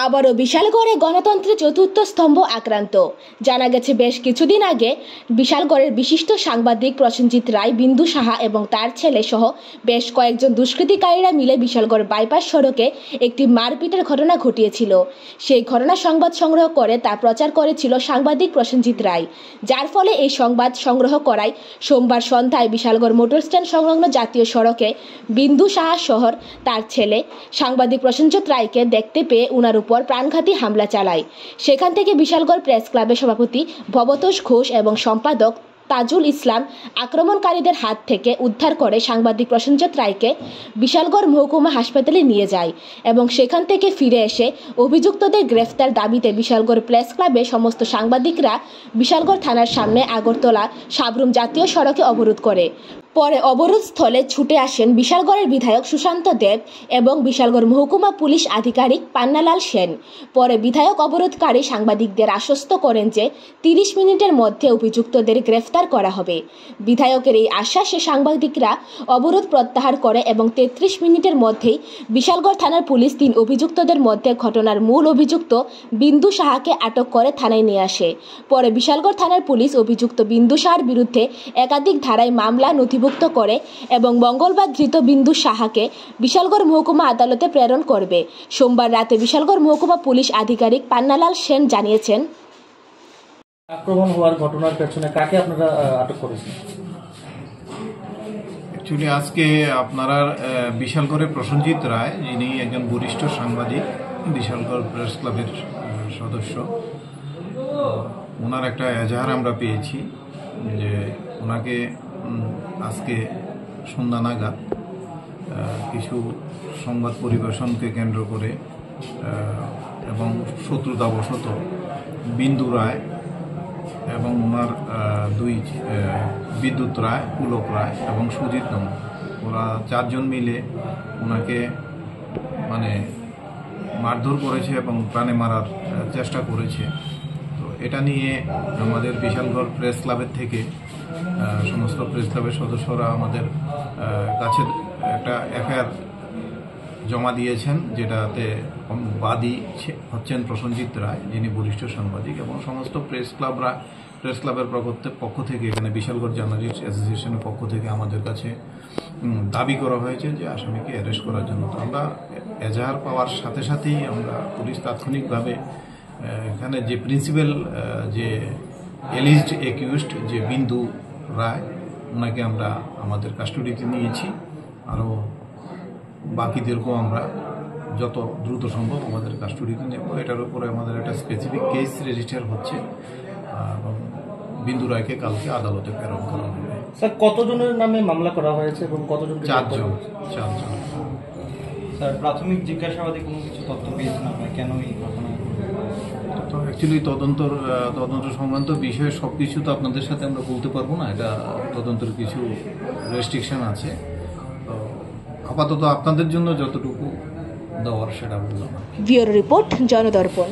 আবারও বিশালগড়ে গণতন্ত্রের চতুর্থ স্তম্ভ আক্রান্ত। জানা গেছে, বেশ কিছুদিন আগে বিশালগড়ের বিশিষ্ট সাংবাদিক প্রসেনজিৎ রায়, বিন্দু সাহা এবং তার ছেলে সহ বেশ কয়েকজন দুষ্কৃতিকারীরা মিলে বিশালগড় বাইপাস সড়কে একটি মারপিটের ঘটনা ঘটিয়েছিল। সেই ঘটনা সংবাদ সংগ্রহ করে তা প্রচার করেছিল সাংবাদিক প্রসেনজিৎ রায়, যার ফলে এই সংবাদ সংগ্রহ করায় সোমবার সন্ধ্যায় বিশালগড় মোটর স্ট্যান্ড সংলগ্ন জাতীয় সড়কে বিন্দু সাহা সহ তার ছেলে সাংবাদিক প্রসেনজিৎ রায়কে দেখতে পেয়ে উনার উপর প্রাণঘাতী হামলা চালায়। সেখান থেকে বিশালগড় প্রেস ক্লাবের সভাপতি ভবতোষ ঘোষ এবং সম্পাদক তাজুল ইসলাম আক্রমণকারীদের হাত থেকে উদ্ধার করে সাংবাদিক প্রসেনজিৎ রায়কে বিশালগড় মহকুমা হাসপাতালে নিয়ে যায় এবং সেখান থেকে ফিরে এসে অভিযুক্তদের গ্রেফতার দাবিতে বিশালগড় প্রেস ক্লাবে সমস্ত সাংবাদিকরা বিশালগড় থানার সামনে আগরতলা সাবরুম জাতীয় সড়কে অবরোধ করে। পরে অবরোধ স্থলে ছুটে আসেন বিশালগড়ের বিধায়ক সুশান্ত দেব এবং বিশালগড় মহকুমা পুলিশ আধিকারিক পান্নালাল সেন। পরে বিধায়ক অবরোধকারী সাংবাদিকদের আশ্বস্ত করেন যে 30 মিনিটের মধ্যে অভিযুক্তদের গ্রেফতার করা হবে। বিধায়কের এই আশ্বাসে সাংবাদিকরা অবরোধ প্রত্যাহার করে এবং 33 মিনিটের মধ্যেই বিশালগড় থানার পুলিশ 3 অভিযুক্তদের মধ্যে ঘটনার মূল অভিযুক্ত বিন্দু সাহাকে আটক করে থানায় নিয়ে আসে। পরে বিশালগড় থানার পুলিশ অভিযুক্ত বিন্দু সাহার বিরুদ্ধে একাধিক ধারায় মামলা নথিভুক্ত করে এবং মঙ্গলবার ধৃত বিন্দু সাহাকে বিশালগড় মহকুমা আদালতে প্রেরণ করবে। সোমবার রাতে বিশালগড় মহকুমা পুলিশ আধিকারিক পান্নালাল সেন জানিয়েছেন, আক্রমণ হওয়ার ঘটনার পেছনে কাকে আপনারা আটক করেছেন? অ্যাকচুয়ালি আজকে আপনারা বিশালগড়ে প্রসেনজিৎ রায়, যিনি একজন বরিষ্ঠ সাংবাদিক, বিশালগড় প্রেস ক্লাবের সদস্য, ওনার একটা এজাহার আমরা পেয়েছি যে ওনাকে আজকে সন্ধ্যা নাগাদ কিছু সংবাদ পরিবেশনকে কেন্দ্র করে এবং শত্রুতাবশত বিন্দু রায় এবং ওনার 2 বিদ্যুৎ রায়, পুলক রায় এবং সুজিত নম, ওরা 4 জন মিলে ওনাকে মারধর করেছে এবং প্রাণে মারার চেষ্টা করেছে। তো এটা নিয়ে আমাদের বিশালগড় প্রেস ক্লাবের থেকে সমস্ত প্রেস ক্লাবের সদস্যরা আমাদের কাছে একটা এফআইআর জমা দিয়েছেন, যেটাতে বাদী হচ্ছেন প্রসেনজিৎ রায়, যিনি বরিষ্ঠ সাংবাদিক, এবং সমস্ত প্রেস ক্লাবের পক্ষ থেকে, এখানে বিশালগড় জার্নালিস্ট অ্যাসোসিয়েশনের পক্ষ থেকে আমাদের কাছে দাবি করা হয়েছে যে আসামিকে অ্যারেস্ট করার জন্য। তো আমরা এজাহার পাওয়ার সাথে সাথেই আমরা পুলিশ তাৎক্ষণিকভাবে এখানে যে প্রিন্সিপাল, যে এলিজড একিউজড যে বিন্দু রায়, ওনাকে আমরা আমাদের কাস্টডিতে নিয়েছি। আরও বাকিদেরকেও আমরা যত দ্রুত সম্ভব আমাদের কাস্টডিতে নেব। এটার উপরে আমাদের একটা স্পেসিফিক কেস রেজিস্টার হচ্ছে এবং বিন্দু রায়কে কালকে আদালতে প্রেরণ করা হবে। স্যার, কতজনের নামে মামলা করা হয়েছে এবং কতজন? 4 জন। স্যার, প্রাথমিক জিজ্ঞাসাবাদে কোনো কিছু তথ্য পেয়েছেন আপনারা? কেন এই ঘটনা? তো অ্যাকচুয়ালি তদন্ত সংক্রান্ত বিষয়ে সব কিছু তো আপনাদের সাথে আমরা বলতে পারবো না, এটা তদন্তের কিছু রেস্ট্রিকশন আছে। তো আপাতত আপনাদের জন্য যতটুকু দেওয়ার সেটা বললাম। Bureau report, জনদর্পণ।